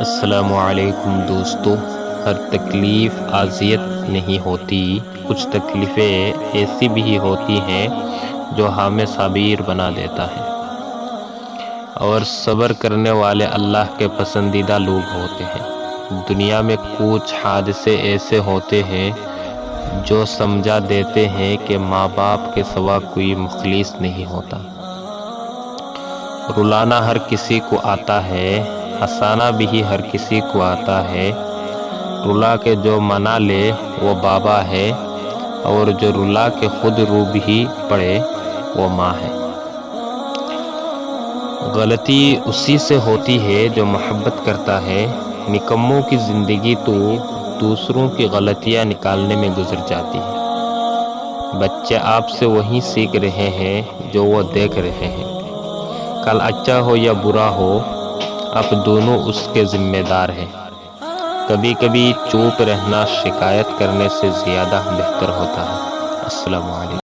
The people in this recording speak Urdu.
السلام علیکم دوستو، ہر تکلیف اذیت نہیں ہوتی، کچھ تکلیفیں ایسی بھی ہوتی ہیں جو ہمیں صابر بنا دیتا ہے، اور صبر کرنے والے اللہ کے پسندیدہ لوگ ہوتے ہیں۔ دنیا میں کچھ حادثے ایسے ہوتے ہیں جو سمجھا دیتے ہیں کہ ماں باپ کے سوا کوئی مخلص نہیں ہوتا۔ رلانا ہر کسی کو آتا ہے، ہنسانا بھی ہر کسی کو آتا ہے۔ رلا کے جو منا لے وہ بابا ہے، اور جو رلا کے خود رو بھی پڑے وہ ماں ہے۔ غلطی اسی سے ہوتی ہے جو محبت کرتا ہے، نکموں کی زندگی تو دوسروں کی غلطیاں نکالنے میں گزر جاتی ہے۔ بچے آپ سے وہی سیکھ رہے ہیں جو وہ دیکھ رہے ہیں۔ کل اچھا ہو یا برا ہو، اب دونوں اس کے ذمہ دار ہیں۔ کبھی کبھی چپ رہنا شکایت کرنے سے زیادہ بہتر ہوتا ہے۔ السلام علیکم۔